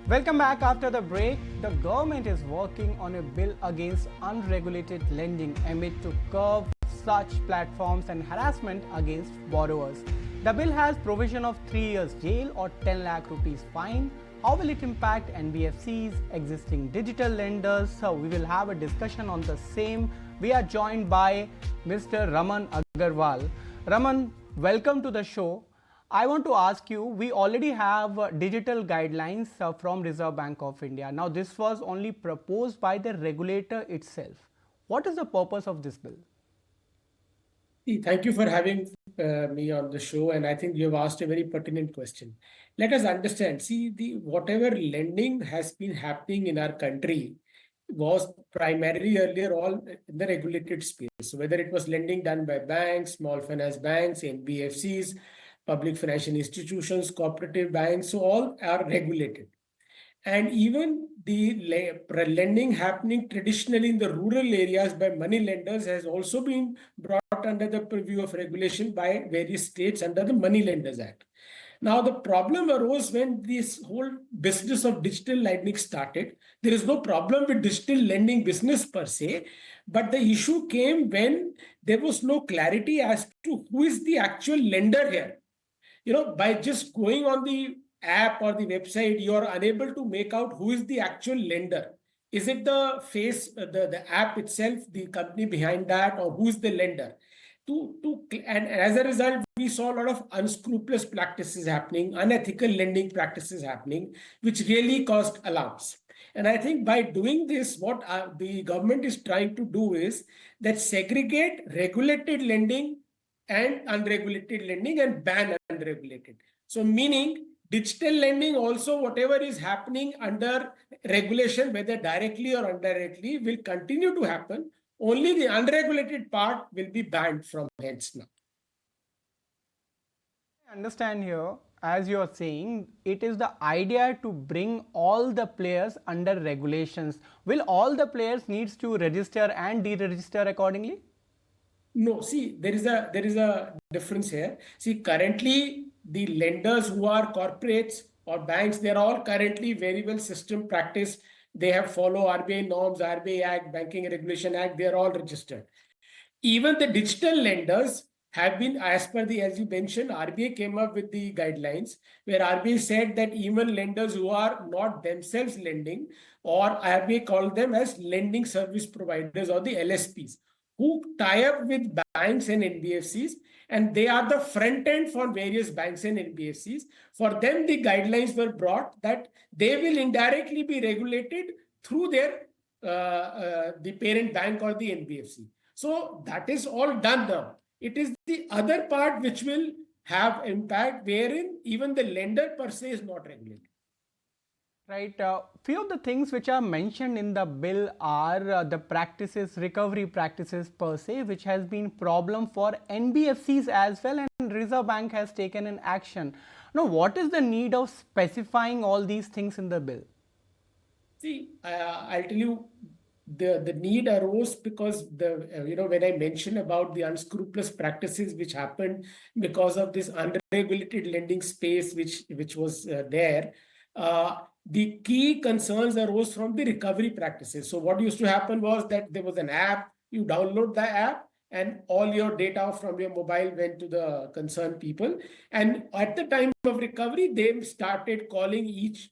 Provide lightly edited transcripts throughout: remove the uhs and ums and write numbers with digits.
Welcome back after the break. The government is working on a bill against unregulated lending amid to curb such platforms and harassment against borrowers. The bill has provision of 3 years jail or 10 lakh rupees fine. How will it impact NBFCs, existing digital lenders? So we will have a discussion on the same. We are joined by Mr. Raman Agarwal. Raman, welcome to the show. I want to ask you, we already have digital guidelines from Reserve Bank of India. Now, this was only proposed by the regulator itself. What is the purpose of this bill? Thank you for having me on the show, and I think you have asked a very pertinent question. Let us understand, whatever lending has been happening in our country was primarily earlier all in the regulated space. So whether it was lending done by banks, small finance banks, NBFCs, public financial institutions, cooperative banks, so all are regulated. And even the lending happening traditionally in the rural areas by money lenders has also been brought under the purview of regulation by various states under the Money Lenders Act. Now, the problem arose when this whole business of digital lending started. There is no problem with digital lending business per se, but the issue came when there was no clarity as to who is the actual lender here. By just going on the app or the website, you're unable to make out who is the actual lender. Is it the the app itself, the company behind that, or who is the lender? And as a result, we saw a lot of unscrupulous practices happening, unethical lending practices happening, which really caused alarms. And I think by doing this, what the government is trying to do is that segregate regulated lending and unregulated lending and ban unregulated. So meaning digital lending also, whatever is happening under regulation, whether directly or indirectly, will continue to happen. Only the unregulated part will be banned from hence now. I understand here, as you are saying, it is the idea to bring all the players under regulations. Will all the players needs to register and deregister accordingly? No, there is a difference here. Currently the lenders who are corporates or banks, they're all currently very well system practice. They have follow RBI norms, RBI Act, Banking Regulation Act, they are all registered. Even the digital lenders have been, as you mentioned, RBI came up with the guidelines where RBI said that even lenders who are not themselves lending, or RBI called them as lending service providers or the LSPs, who tie up with banks and NBFCs, and they are the front end for various banks and NBFCs. For them, the guidelines were brought that they will indirectly be regulated through their the parent bank or the NBFC. So that is all done now. It is the other part which will have impact, wherein even the lender per se is not regulated. Right. Few of the things which are mentioned in the bill are the practices, recovery practices per se, which has been problem for NBFCs as well, and Reserve Bank has taken an action. Now, what is the need of specifying all these things in the bill? I'll tell you, the need arose because when I mentioned about the unscrupulous practices which happened because of this unregulated lending space which was there. The key concerns arose from the recovery practices. So what used to happen was that there was an app, you download the app, and all your data from your mobile went to the concerned people. And at the time of recovery, they started calling each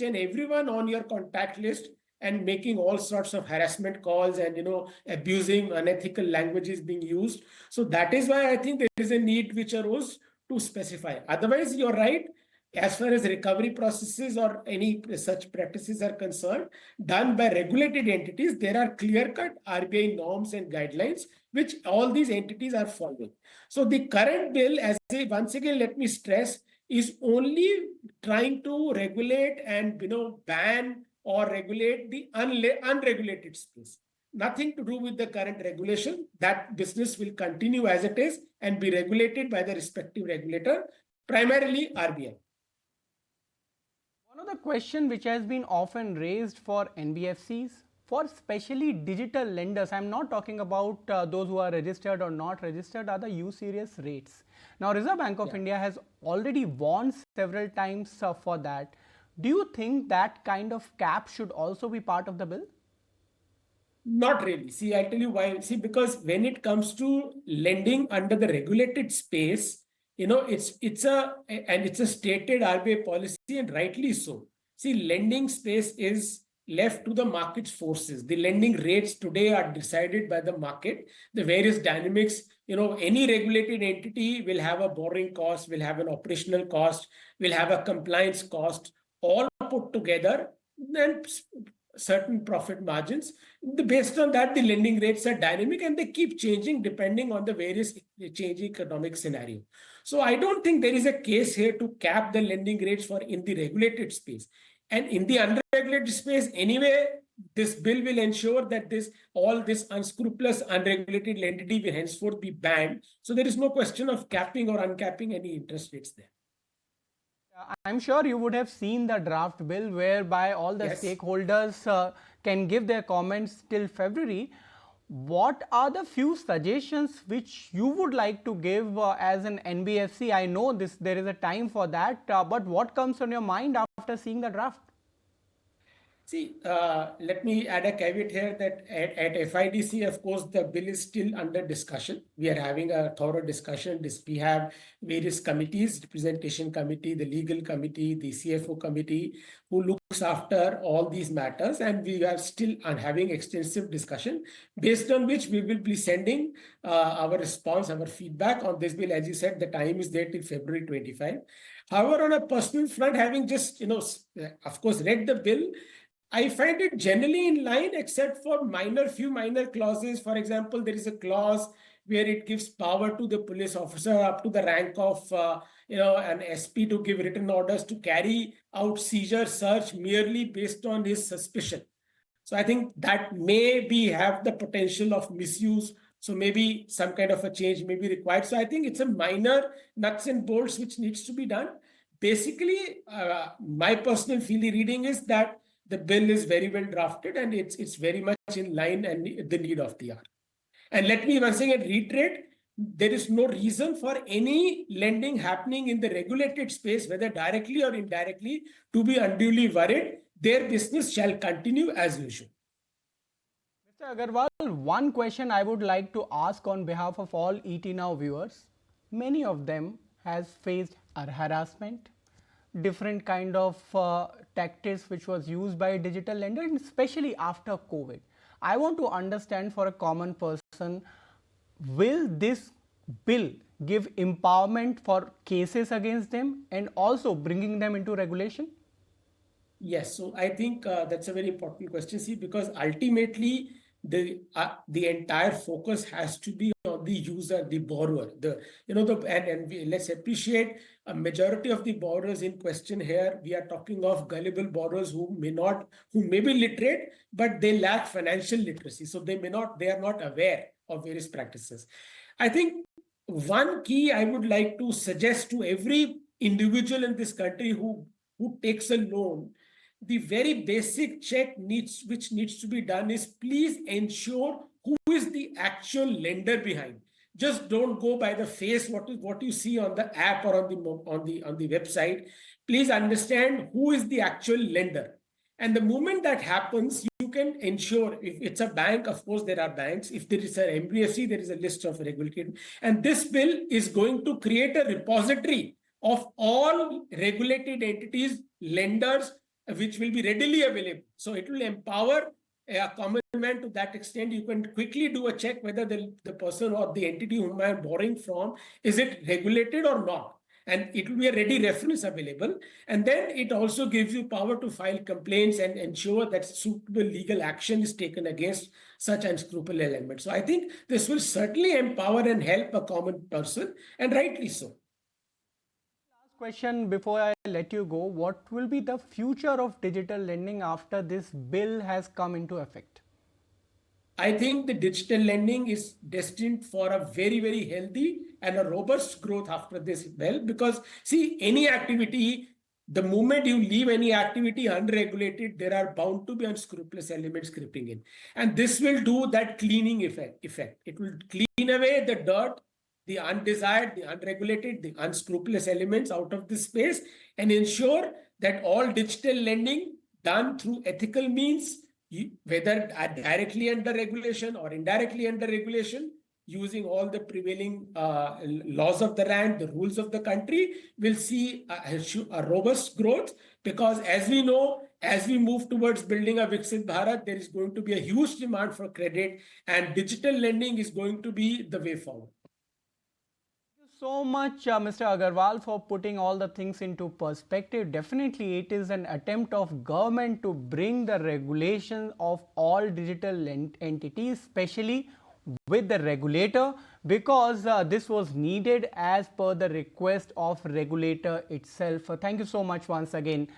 and everyone on your contact list and making all sorts of harassment calls and abusing unethical languages being used. So that is why I think there is a need which arose to specify. Otherwise, you're right. As far as recovery processes or any such practices are concerned, done by regulated entities, there are clear-cut RBI norms and guidelines which all these entities are following. So the current bill, once again, let me stress, is only trying to regulate and ban or regulate the unregulated space. Nothing to do with the current regulation. That business will continue as it is and be regulated by the respective regulator, primarily RBI. One of the questions which has been often raised for NBFCs, for especially digital lenders, I'm not talking about those who are registered or not registered, are the usurious rates. Now, Reserve Bank of India has already warned several times for that. Do you think that kind of cap should also be part of the bill? Not really. See, I'll tell you why. See, because when it comes to lending under the regulated space, it's a stated RBI policy, and rightly so. See, lending space is left to the market's forces. The lending rates today are decided by the market, the various dynamics. Any regulated entity will have a borrowing cost, will have an operational cost, will have a compliance cost, all put together. Then certain profit margins. Based on that, the lending rates are dynamic and they keep changing depending on the various changing economic scenario. So I don't think there is a case here to cap the lending rates for in the regulated space. And in the unregulated space, anyway, this bill will ensure that all this unscrupulous, unregulated entity will henceforth be banned. So there is no question of capping or uncapping any interest rates there. I'm sure you would have seen the draft bill whereby all the Yes. stakeholders can give their comments till February. What are the few suggestions which you would like to give as an NBFC? I know there is a time for that, but what comes on your mind after seeing the draft? See, let me add a caveat here that at FIDC, of course, the bill is still under discussion. We are having a thorough discussion. We have various committees, representation committee, the legal committee, the CFO committee, who looks after all these matters. And we are still having extensive discussion, based on which we will be sending our response, our feedback on this bill. As you said, the time is there till February 25. However, on a personal front, having just, of course, read the bill, I find it generally in line, except for few minor clauses. For example, there is a clause where it gives power to the police officer up to the rank of, an SP to give written orders to carry out seizure search merely based on his suspicion. So I think that have the potential of misuse. So maybe some kind of a change may be required. So I think it's a minor nuts and bolts which needs to be done. Basically, my personal feeling reading is that the bill is very well drafted and it's very much in line and the need of the hour. And let me once again reiterate, there is no reason for any lending happening in the regulated space, whether directly or indirectly, to be unduly worried. Their business shall continue as usual. Mr. Agarwal, one question I would like to ask on behalf of all ET Now viewers. Many of them has faced harassment, different kind of tactics which was used by digital lenders, especially after COVID. I want to understand for a common person, will this bill give empowerment for cases against them and also bringing them into regulation? Yes, so I think that's a very important question. See, because ultimately the entire focus has to be on the user, the borrower. Let's appreciate a majority of the borrowers in question here. We are talking of gullible borrowers who may be literate, but they lack financial literacy. So they are not aware of various practices. I think one key I would like to suggest to every individual in this country who takes a loan, the very basic check which needs to be done is, please ensure who is the actual lender behind. Just don't go by the face what you see on the app or on the website. Please understand who is the actual lender. And the moment that happens, you can ensure, if it's a bank, of course, there are banks. If there is an NBFC, there is a list of regulated. And this bill is going to create a repository of all regulated entities, lenders, which will be readily available. So it will empower a common man to that extent. You can quickly do a check whether the person or the entity whom I am borrowing from, is it regulated or not? And it will be a ready reference available. And then it also gives you power to file complaints and ensure that suitable legal action is taken against such unscrupulous elements. So I think this will certainly empower and help a common person, and rightly so. Question before I let you go, what will be the future of digital lending after this bill has come into effect? I think the digital lending is destined for a very, very healthy and a robust growth after this bill, because see, any activity, the moment you leave any activity unregulated, there are bound to be unscrupulous elements creeping in. And this will do that cleaning effect. It will clean away the dirt the undesired, the unregulated, the unscrupulous elements out of this space and ensure that all digital lending done through ethical means, whether directly under regulation or indirectly under regulation, using all the prevailing laws of the land, the rules of the country, will see a robust growth. Because as we know, as we move towards building a Viksit Bharat, there is going to be a huge demand for credit, and digital lending is going to be the way forward. So much, Mr. Agarwal, for putting all the things into perspective. Definitely, it is an attempt of government to bring the regulation of all digital entities, especially with the regulator, because this was needed as per the request of regulator itself. Thank you so much once again.